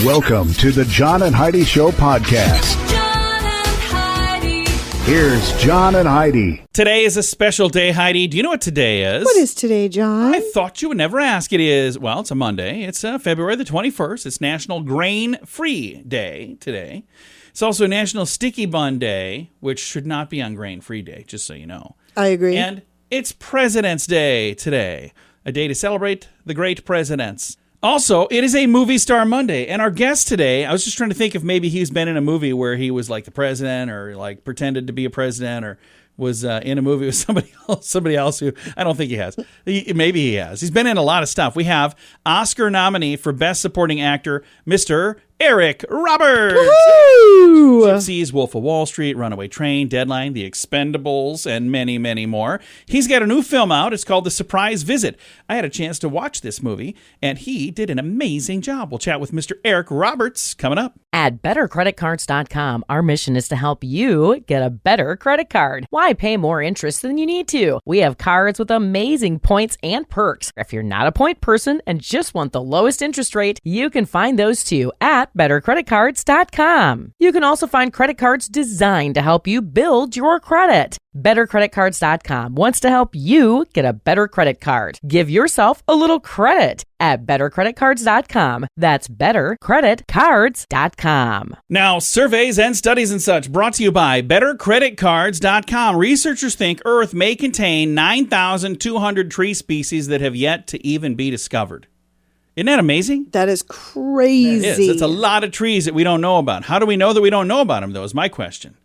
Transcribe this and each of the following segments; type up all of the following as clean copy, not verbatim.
Welcome to the John and Heidi Show podcast. John and Heidi. Here's John and Heidi. Today is a special day, Heidi. Do you know what today is? What is today, John? I thought you would never ask. It is, well, it's a Monday. It's February the 21st. It's National Grain-Free Day today. It's also National Sticky Bun Day, which should not be on Grain-Free Day, just so you know. I agree. And it's President's Day today, a day to celebrate the great presidents. Also, it is a Movie Star Monday, and our guest today, I was just trying to think if maybe he's been in a movie where he was like the president or like pretended to be a president or was in a movie with somebody else who I don't think he has. Maybe he has. He's been in a lot of stuff. We have Oscar nominee for Best Supporting Actor, Mr. Eric Roberts. Woo! Gypsies, Wolf of Wall Street, Runaway Train, Deadline, The Expendables, and many, many more. He's got a new film out. It's called The Surprise Visit. I had a chance to watch this movie, and he did an amazing job. We'll chat with Mr. Eric Roberts coming up. At bettercreditcards.com, our mission is to help you get a better credit card. Why pay more interest than you need to? We have cards with amazing points and perks. If you're not a point person and just want the lowest interest rate, you can find those too at bettercreditcards.com. You can also find credit cards designed to help you build your credit. BetterCreditCards.com wants to help you get a better credit card. Give yourself a little credit at BetterCreditCards.com. That's BetterCreditCards.com. Now, surveys and studies and such brought to you by BetterCreditCards.com. Researchers think Earth may contain 9,200 tree species that have yet to even be discovered. Isn't that amazing? That is crazy. That is. It's a lot of trees that we don't know about. How do we know that we don't know about them, though, is my question.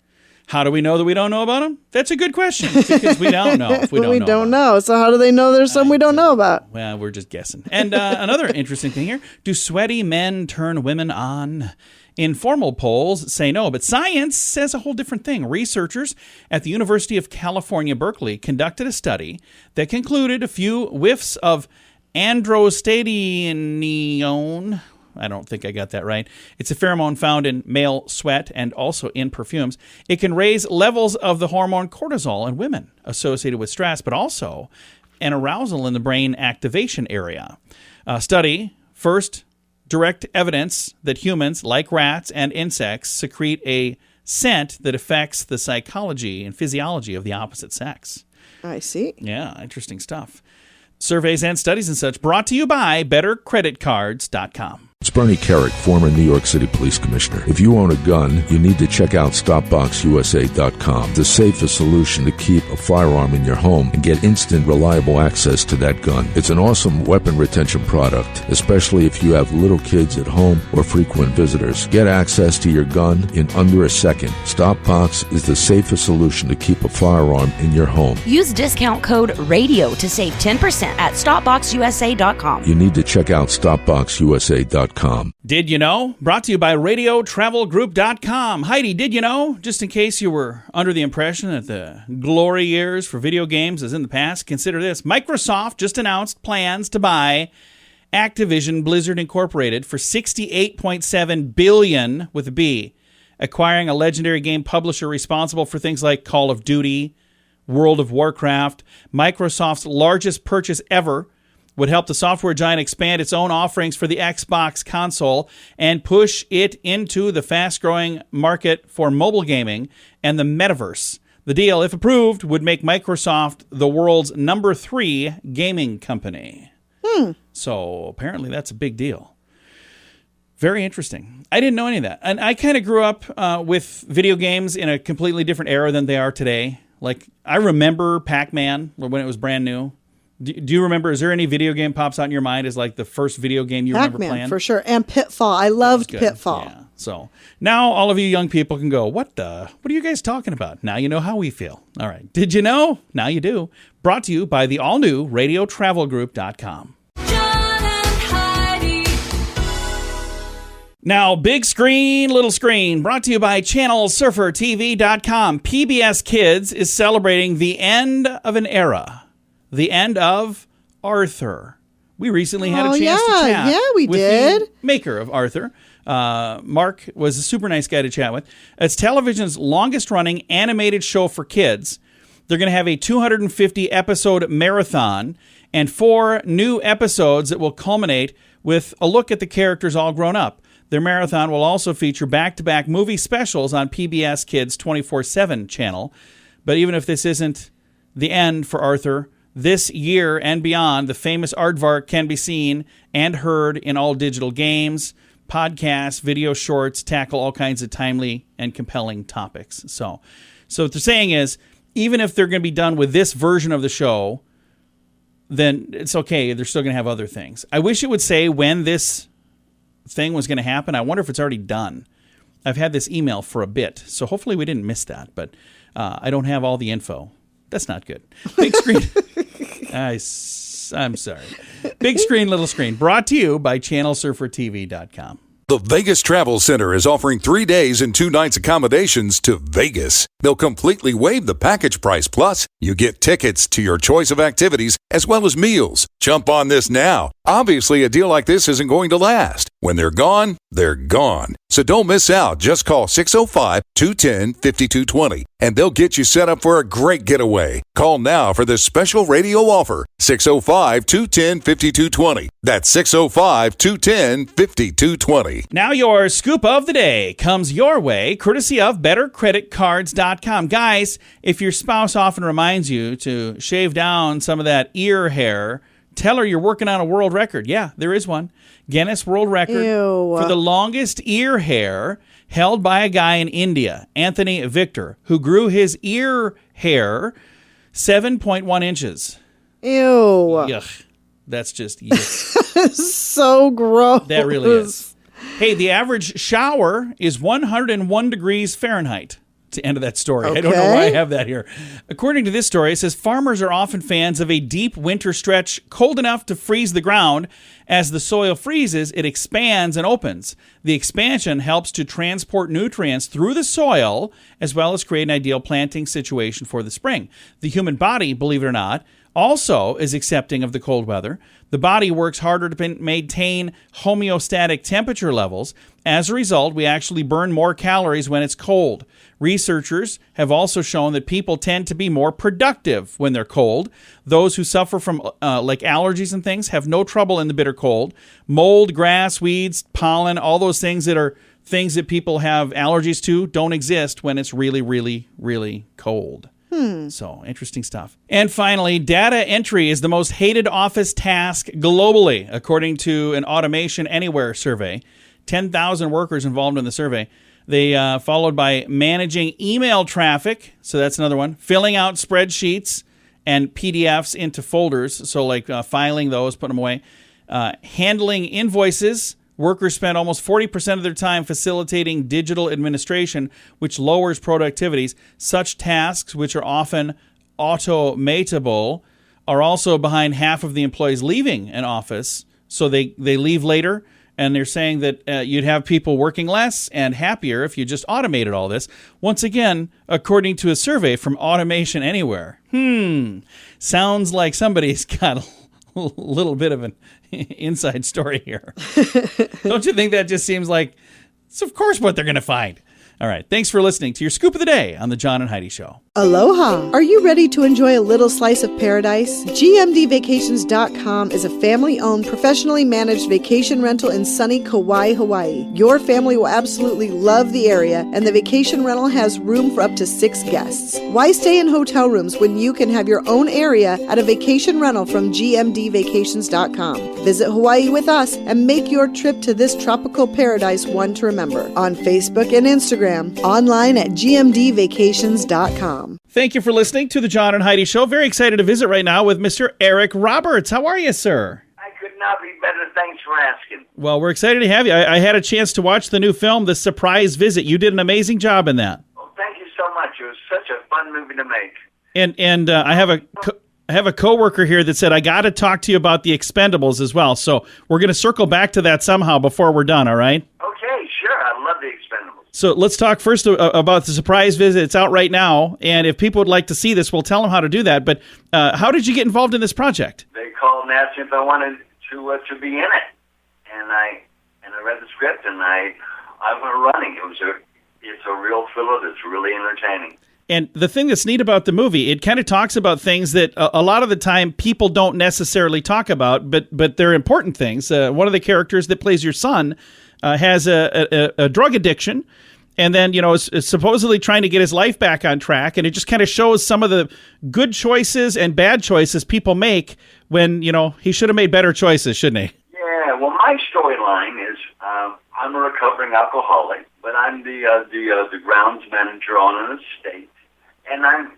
How do we know that we don't know about them? That's a good question, because we don't know if we don't know. We don't know. So how do they know there's some we don't know about? Well, we're just guessing. And another interesting thing here, do sweaty men turn women on? Informal polls say no, but science says a whole different thing. Researchers at the University of California, Berkeley, conducted a study that concluded a few whiffs of androstenedione. I don't think I got that right. It's a pheromone found in male sweat and also in perfumes. It can raise levels of the hormone cortisol in women associated with stress, but also an arousal in the brain activation area. Study, first, direct evidence that humans, like rats and insects, secrete a scent that affects the psychology and physiology of the opposite sex. I see. Yeah, interesting stuff. Surveys and studies and such brought to you by BetterCreditCards.com. It's Bernie Carrick, former New York City Police Commissioner. If you own a gun, you need to check out StopBoxUSA.com, the safest solution to keep a firearm in your home and get instant, reliable access to that gun. It's an awesome weapon retention product, especially if you have little kids at home or frequent visitors. Get access to your gun in under a second. StopBox is the safest solution to keep a firearm in your home. Use discount code RADIO to save 10% at StopBoxUSA.com. You need to check out StopBoxUSA.com. Did you know? Brought to you by RadioTravelGroup.com. Heidi, did you know? Just in case you were under the impression that the glory years for video games is in the past, consider this. Microsoft just announced plans to buy Activision Blizzard Incorporated for $68.7 billion with a B, acquiring a legendary game publisher responsible for things like Call of Duty, World of Warcraft. Microsoft's largest purchase ever would help the software giant expand its own offerings for the Xbox console and push it into the fast-growing market for mobile gaming and the metaverse. The deal, if approved, would make Microsoft the world's number 3 gaming company. So apparently that's a big deal. Very interesting. I didn't know any of that. And I kind of grew up with video games in a completely different era than they are today. Like, I remember Pac-Man when it was brand new. Do you remember, is there any video game pops out in your mind as like the first video game you remember playing? Pac-Man, for sure. And Pitfall. I loved Pitfall. Yeah. So now all of you young people can go, what are you guys talking about? Now you know how we feel. All right. Did you know? Now you do. Brought to you by the all-new RadioTravelGroup.com. John and Heidi. Now, big screen, little screen, brought to you by ChannelSurferTV.com. PBS Kids is celebrating the end of an era. The end of Arthur. We recently had a chance to chat with the maker of Arthur. Mark was a super nice guy to chat with. It's television's longest-running animated show for kids. They're going to have a 250-episode marathon and 4 new episodes that will culminate with a look at the characters all grown up. Their marathon will also feature back-to-back movie specials on PBS Kids 24/7 channel. But even if this isn't the end for Arthur, this year and beyond, the famous aardvark can be seen and heard in all digital games, podcasts, video shorts, tackle all kinds of timely and compelling topics. So what they're saying is, even if they're going to be done with this version of the show, then it's okay. They're still going to have other things. I wish it would say when this thing was going to happen. I wonder if it's already done. I've had this email for a bit, so hopefully we didn't miss that, but I don't have all the info. That's not good. Big screen. I'm sorry. Big screen, little screen. Brought to you by ChannelSurferTV.com. The Vegas Travel Center is offering 3 days and 2 nights accommodations to Vegas. They'll completely waive the package price. Plus, you get tickets to your choice of activities as well as meals. Jump on this now. Obviously, a deal like this isn't going to last. When they're gone, they're gone. So don't miss out. Just call 605-210-5220 and they'll get you set up for a great getaway. Call now for this special radio offer. 605-210-5220. That's 605-210-5220. Now your scoop of the day comes your way, courtesy of BetterCreditCards.com. Guys, if your spouse often reminds you to shave down some of that ear hair, tell her you're working on a world record. Yeah, there is one. Guinness World Record for the longest ear hair held by a guy in India, Anthony Victor, who grew his ear hair 7.1 inches. Ew. Yuck. That's just yuck. So gross. That really is. Hey, the average shower is 101 degrees Fahrenheit. It's the end of that story. Okay. I don't know why I have that here. According to this story, it says farmers are often fans of a deep winter stretch cold enough to freeze the ground. As the soil freezes, it expands and opens. The expansion helps to transport nutrients through the soil, as well as create an ideal planting situation for the spring. The human body, believe it or not, also is accepting of the cold weather. The body works harder to maintain homeostatic temperature levels. As a result, we actually burn more calories when it's cold. Researchers have also shown that people tend to be more productive when they're cold. Those who suffer from like allergies and things have no trouble in the bitter cold. Mold, grass, weeds, pollen, all those things that are things that people have allergies to don't exist when it's really, really, really cold. So, interesting stuff. And finally, data entry is the most hated office task globally, according to an Automation Anywhere survey. 10,000 workers involved in the survey. They followed by managing email traffic, so that's another one, filling out spreadsheets and PDFs into folders, so like filing those, putting them away, handling invoices. Workers spend almost 40% of their time facilitating digital administration, which lowers productivities. Such tasks, which are often automatable, are also behind half of the employees leaving an office. So they leave later, and they're saying that you'd have people working less and happier if you just automated all this. Once again, according to a survey from Automation Anywhere. Sounds like somebody's got a little bit of an inside story here. Don't you think that just seems like it's of course what they're going to find? All right. Thanks for listening to your Scoop of the Day on the John and Heidi Show. Aloha! Are you ready to enjoy a little slice of paradise? GMDvacations.com is a family-owned, professionally managed vacation rental in sunny Kauai, Hawaii. Your family will absolutely love the area, and the vacation rental has room for up to 6 guests. Why stay in hotel rooms when you can have your own area at a vacation rental from GMDvacations.com? Visit Hawaii with us and make your trip to this tropical paradise one to remember. On Facebook and Instagram, online at GMDvacations.com. Thank you for listening to the John and Heidi Show. Very excited to visit right now with Mr. Eric Roberts. How are you, sir? I could not be better. Thanks for asking. Well, we're excited to have you. I had a chance to watch the new film, The Surprise Visit. You did an amazing job in that. Well, thank you so much. It was such a fun movie to make. And I have a coworker here that said I got to talk to you about The Expendables as well. So we're going to circle back to that somehow before we're done. All right? Okay, sure. I love The Expendables. So let's talk first about The Surprise Visit. It's out right now, and if people would like to see this, we'll tell them how to do that. But how did you get involved in this project? They called and asked me if I wanted to be in it, and I read the script, and I went running. It's a real thriller that's really entertaining. And the thing that's neat about the movie, it kind of talks about things that a lot of the time people don't necessarily talk about, but they're important things. One of the characters that plays your son has a drug addiction, and then, is supposedly trying to get his life back on track. And it just kind of shows some of the good choices and bad choices people make when, he should have made better choices, shouldn't he? Yeah, well, my storyline is I'm a recovering alcoholic, but I'm the grounds manager on an estate, and I'm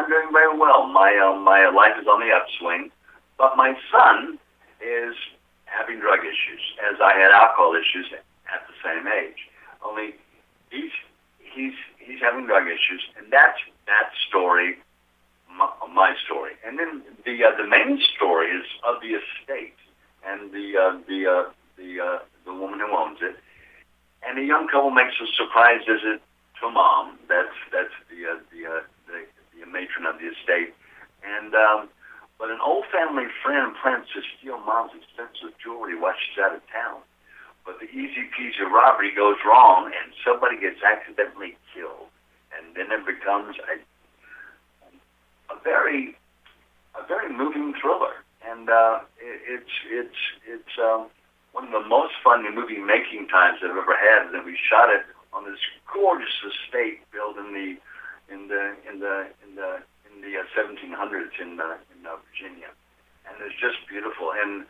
doing very well. My life is on the upswing, but my son is having drug issues, as I had alcohol issues at the same age. Only he's having drug issues, and that's that story, my story. And then the main story is of the estate and the woman who owns it. And a young couple makes a surprise visit to mom. That's the matron of the estate. And but an old family friend plans to steal mom's expensive jewelry while she's out of town. But the easy peasy robbery goes wrong, and somebody gets accidentally killed. And then it becomes a very moving thriller. And it's one of the most fun movie making times I've ever had. And we shot it on this gorgeous estate built in the 1700s in Virginia, and it's just beautiful. And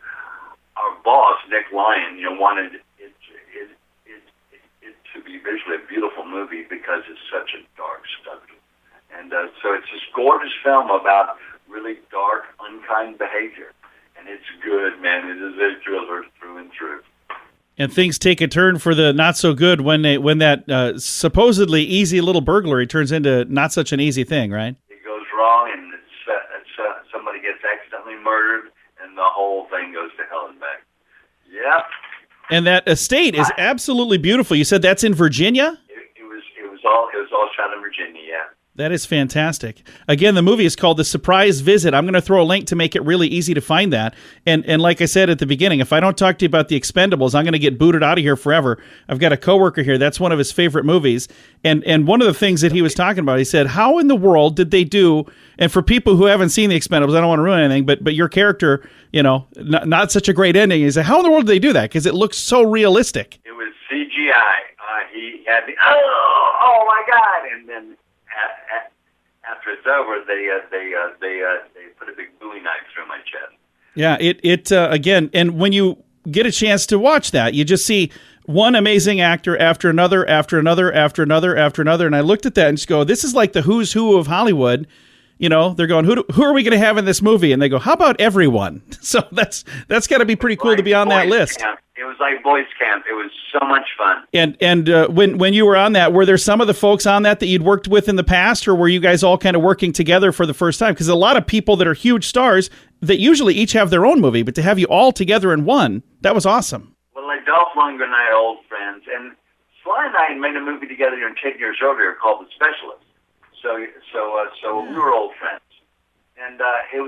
our boss, Nick Lyon, wanted it to be visually a beautiful movie because it's such a dark subject. And so it's this gorgeous film about really dark, unkind behavior. And it's good, man. It is a thriller through and through. And things take a turn for the not so good when that supposedly easy little burglary turns into not such an easy thing, right? It goes wrong, and somebody gets accidentally murdered, and the whole thing goes to hell and back. Yep. And that estate is absolutely beautiful. You said that's in Virginia? It was all shot in Virginia, yeah. That is fantastic. Again, the movie is called The Surprise Visit. I'm going to throw a link to make it really easy to find that. And like I said at the beginning, if I don't talk to you about The Expendables, I'm going to get booted out of here forever. I've got a coworker here. That's one of his favorite movies. And one of the things that he was talking about, he said, how in the world did they do, and for people who haven't seen The Expendables, I don't want to ruin anything, but your character, not such a great ending. He said, how in the world did they do that? Because it looks so realistic. It was CGI. He had the, oh my God. And then after it's over, they put a big Bowie knife through my chest. Yeah, it again, and when you get a chance to watch that, you just see one amazing actor after another, after another, after another, after another. And I looked at that and just go, this is like the who's who of Hollywood. They're going, who are we going to have in this movie? And they go, how about everyone? So that's got to be pretty cool to be on that list. Camp. It was like boys camp. It was so much fun. And when you were on that, were there some of the folks on that you'd worked with in the past, or were you guys all kind of working together for the first time? Because a lot of people that are huge stars that usually each have their own movie, but to have you all together in one, that was awesome. Well, like Dolph Lundgren and I are old friends, and Sly and I had made a movie together 10 years earlier called The Specialist. So we were old friends, and it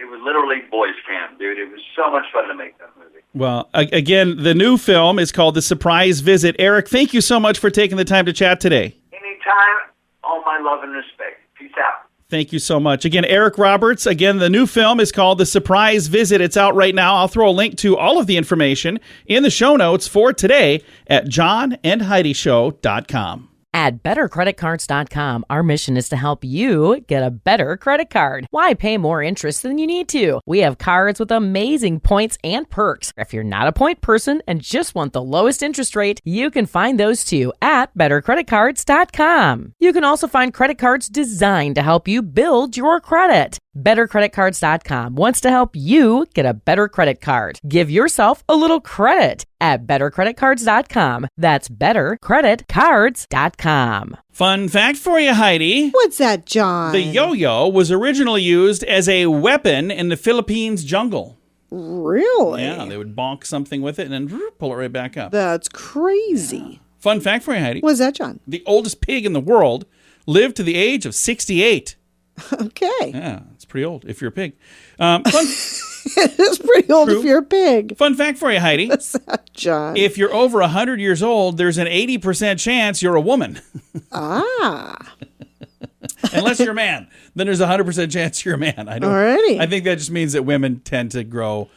was literally boys camp, dude. It was so much fun to make that movie. Well, again, the new film is called The Surprise Visit. Eric, thank you so much for taking the time to chat today. Anytime. All my love and respect. Peace out. Thank you so much. Again, Eric Roberts. Again, the new film is called The Surprise Visit. It's out right now. I'll throw a link to all of the information in the show notes for today at johnandheidishow.com. At bettercreditcards.com, our mission is to help you get a better credit card. Why pay more interest than you need to? We have cards with amazing points and perks. If you're not a point person and just want the lowest interest rate, you can find those too at bettercreditcards.com. You can also find credit cards designed to help you build your credit. BetterCreditCards.com wants to help you get a better credit card. Give yourself a little credit at BetterCreditCards.com. That's BetterCreditCards.com. Fun fact for you, Heidi. What's that, John? The yo-yo was originally used as a weapon in the Philippines jungle. Really? Yeah, they would bonk something with it and then pull it right back up. That's crazy. Fun fact for you, Heidi. What's that, John? The oldest pig in the world lived to the age of 68. Okay. Yeah, it's pretty old if you're a pig. It is pretty old if you're a pig. Fun fact for you, Heidi. What's that, John? If you're over 100 years old, there's an 80% chance you're a woman. Unless you're a man, then there's a 100% chance you're a man. Alrighty. I think that just means that women tend to grow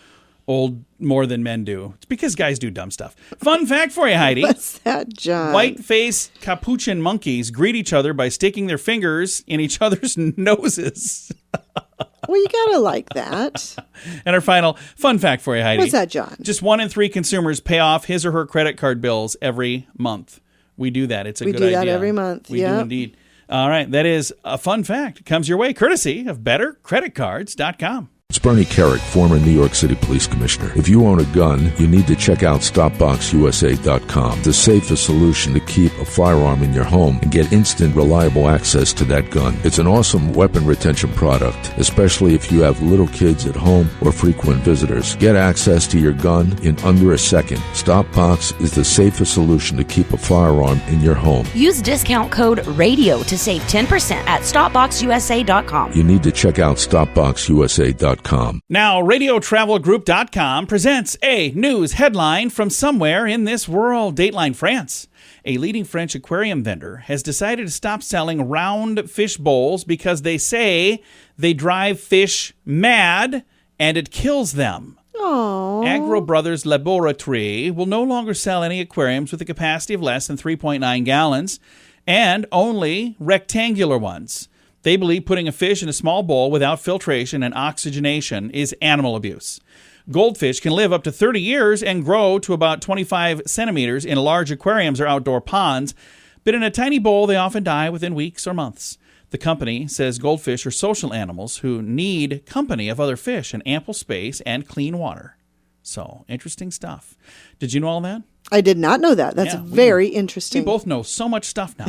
more than men do. It's because guys do dumb stuff. Fun fact for you, Heidi. What's that, John? White-faced capuchin monkeys greet each other by sticking their fingers in each other's noses. Well, you gotta like that. And our final fun fact for you, Heidi. What's that, John? Just 1 in 3 consumers pay off his or her credit card bills every month. We do that. It's a good idea. We do that every month. We do indeed. All right. That is a fun fact. It comes your way courtesy of bettercreditcards.com. It's Bernie Carrick, former New York City Police Commissioner. If you own a gun, you need to check out StopBoxUSA.com, the safest solution to keep a firearm in your home and get instant, reliable access to that gun. It's an awesome weapon retention product, especially if you have little kids at home or frequent visitors. Get access to your gun in under a second. StopBox is the safest solution to keep a firearm in your home. Use discount code RADIO to save 10% at StopBoxUSA.com. You need to check out StopBoxUSA.com. Now, RadioTravelGroup.com presents a news headline from somewhere in this world. Dateline France. A leading French aquarium vendor has decided to stop selling round fish bowls because they say they drive fish mad and it kills them. Aww. Agro Brothers Laboratory will no longer sell any aquariums with a capacity of less than 3.9 gallons and only rectangular ones. They believe putting a fish in a small bowl without filtration and oxygenation is animal abuse. Goldfish can live up to 30 years and grow to about 25 centimeters in large aquariums or outdoor ponds, but in a tiny bowl they often die within weeks or months. The company says goldfish are social animals who need company of other fish and ample space and clean water. So, interesting stuff. Did you know all that? I did not know that. That's very interesting. We both know so much stuff now.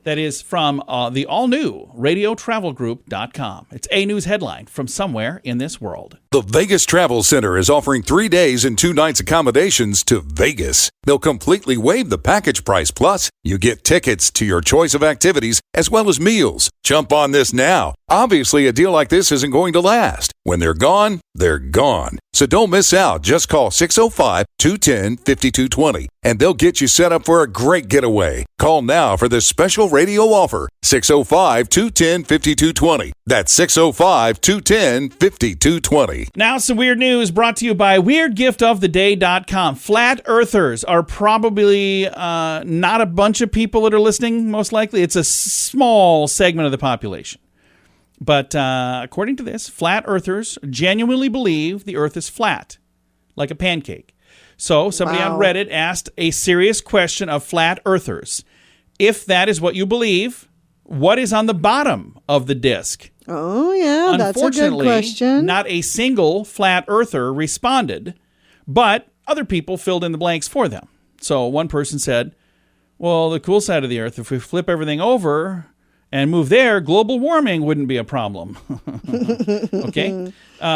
That is from the all-new RadioTravelGroup.com. It's a news headline from somewhere in this world. The Vegas Travel Center is offering 3 days and 2 nights accommodations to Vegas. They'll completely waive the package price. Plus, you get tickets to your choice of activities as well as meals. Jump on this now. Obviously, a deal like this isn't going to last. When they're gone, they're gone. So don't miss out. Just call 605-210-5220 and they'll get you set up for a great getaway. Call now for this special radio offer. 605-210-5220. That's 605-210-5220. Now some weird news brought to you by WeirdGiftOfTheDay.com. Flat Earthers are probably not a bunch of people that are listening, most likely. It's a small segment of the population. But according to this, flat earthers genuinely believe the earth is flat, like a pancake. So somebody on Reddit asked a serious question of flat earthers. If that is what you believe, what is on the bottom of the disc? Oh, yeah, that's a good question. Not a single flat earther responded, but other people filled in the blanks for them. So one person said, well, the cool side of the earth, if we flip everything over and move there, global warming wouldn't be a problem. Okay?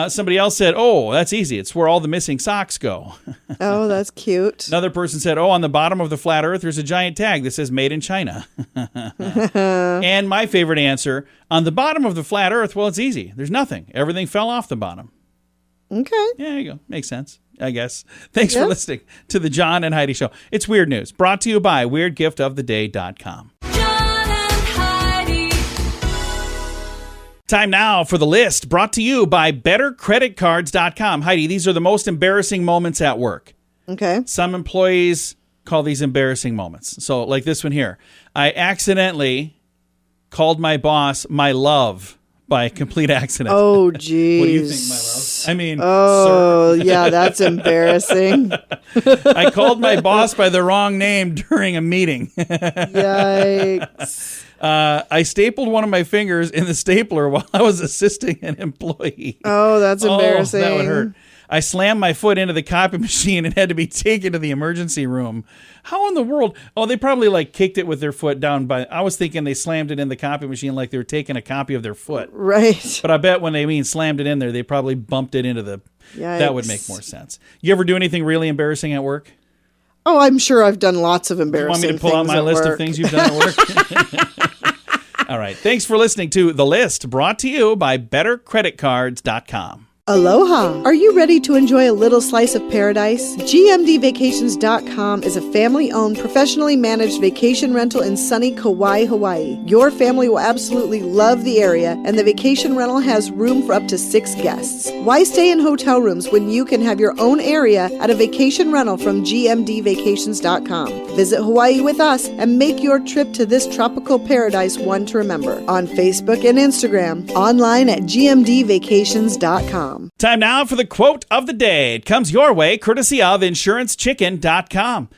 Somebody else said, oh, that's easy. It's where all the missing socks go. Oh, that's cute. Another person said, oh, on the bottom of the flat earth, there's a giant tag that says made in China. And my favorite answer, on the bottom of the flat earth, well, it's easy. There's nothing. Everything fell off the bottom. Okay. Yeah, there you go. Makes sense, I guess. Thanks for listening to the John and Heidi Show. It's Weird News, brought to you by WeirdGiftOfTheDay.com. Time now for the list, brought to you by BetterCreditCards.com. Heidi, these are the most embarrassing moments at work. Okay. Some employees call these embarrassing moments. So, like this one here. I accidentally called my boss my love by complete accident. Oh, geez. What do you think, my love? I mean, oh, yeah, that's embarrassing. I called my boss by the wrong name during a meeting. Yikes. I stapled one of my fingers in the stapler while I was assisting an employee. Oh, that's embarrassing. That would hurt. I slammed my foot into the copy machine and had to be taken to the emergency room. How in the world? Oh, they probably like kicked it with their foot down by. I was thinking they slammed it in the copy machine like they were taking a copy of their foot. Right. But I bet when they mean slammed it in there, they probably bumped it into the. Yikes. That would make more sense. You ever do anything really embarrassing at work? Oh, I'm sure I've done lots of embarrassing things. You want me to pull out my list of things you've done at work? All right. Thanks for listening to The List, brought to you by BetterCreditCards.com. Aloha! Are you ready to enjoy a little slice of paradise? GMDvacations.com is a family-owned, professionally managed vacation rental in sunny Kauai, Hawaii. Your family will absolutely love the area, and the vacation rental has room for up to 6 guests. Why stay in hotel rooms when you can have your own area at a vacation rental from GMDvacations.com? Visit Hawaii with us and make your trip to this tropical paradise one to remember. On Facebook and Instagram, online at GMDvacations.com. Time now for the quote of the day. It comes your way courtesy of insurancechicken.com.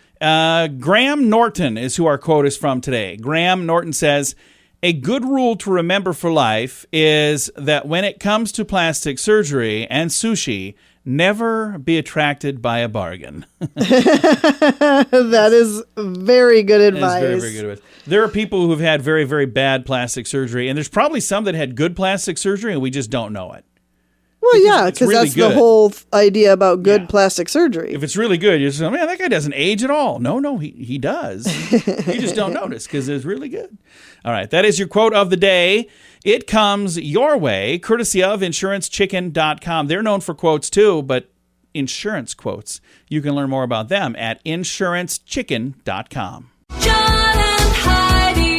Graham Norton is who our quote is from today. Graham Norton says, "A good rule to remember for life is that when it comes to plastic surgery and sushi, never be attracted by a bargain." That is very good advice. That is very, very good advice. There are people who have had very, very bad plastic surgery, and there's probably some that had good plastic surgery, and we just don't know it. Well, yeah, because really that's good. the whole idea about good plastic surgery. If it's really good, you just say, man, that guy doesn't age at all. No, he does. You just don't notice because it's really good. All right, that is your quote of the day. It comes your way courtesy of insurancechicken.com. They're known for quotes too, but insurance quotes. You can learn more about them at insurancechicken.com. John and Heidi.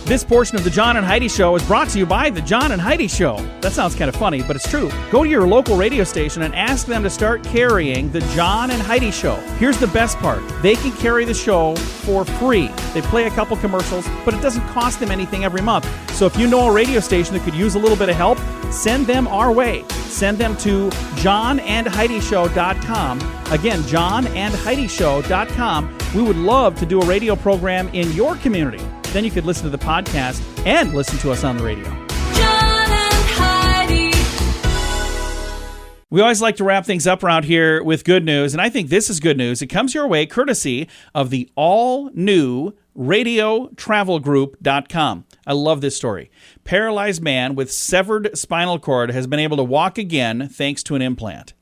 This portion of the John and Heidi Show is brought to you by the John and Heidi Show. That sounds kind of funny, but it's true. Go to your local radio station and ask them to start carrying the John and Heidi Show. Here's the best part. They can carry the show for free. They play a couple commercials, but it doesn't cost them anything every month. So if you know a radio station that could use a little bit of help, send them our way. Send them to johnandheidishow.com. Again, johnandheidishow.com. We would love to do a radio program in your community. Then you could listen to the podcast and listen to us on the radio. John and Heidi. We always like to wrap things up around here with good news, and I think this is good news. It comes your way courtesy of the all-new radiotravelgroup.com. I love this story. Paralyzed man with severed spinal cord has been able to walk again thanks to an implant.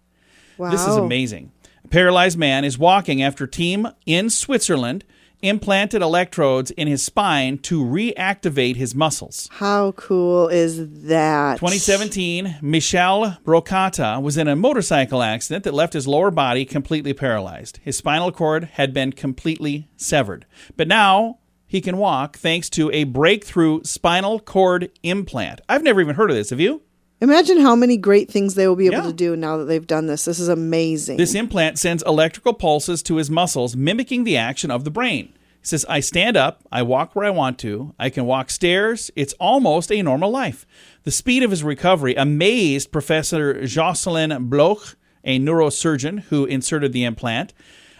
Wow. This is amazing. A paralyzed man is walking after a team in Switzerland implanted electrodes in his spine to reactivate his muscles. How cool is that? 2017, Michel Brocata was in a motorcycle accident that left his lower body completely paralyzed. His spinal cord had been completely severed. But now he can walk thanks to a breakthrough spinal cord implant. I've never even heard of this. Have you? Imagine how many great things they will be able to do now that they've done this. This is amazing. This implant sends electrical pulses to his muscles, mimicking the action of the brain. He says, I stand up, I walk where I want to, I can walk stairs, it's almost a normal life. The speed of his recovery amazed Professor Jocelyn Bloch, a neurosurgeon who inserted the implant.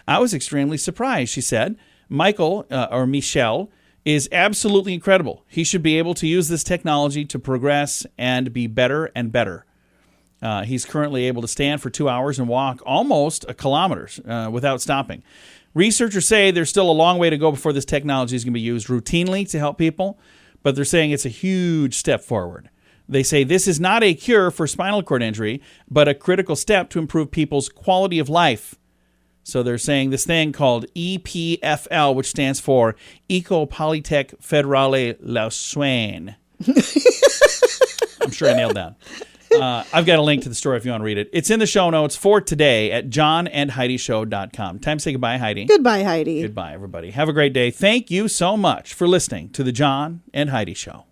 I was extremely surprised, she said. Michel is absolutely incredible. He should be able to use this technology to progress and be better and better. He's currently able to stand for 2 hours and walk almost a kilometer without stopping. Researchers say there's still a long way to go before this technology is going to be used routinely to help people, but they're saying it's a huge step forward. They say this is not a cure for spinal cord injury, but a critical step to improve people's quality of life. So they're saying this thing called EPFL, which stands for Ecopolitech Federale Lausanne. I'm sure I nailed that. I've got a link to the story if you want to read it. It's in the show notes for today at johnandheidishow.com. Time to say goodbye, Heidi. Goodbye, Heidi. Goodbye, everybody. Have a great day. Thank you so much for listening to the John and Heidi Show.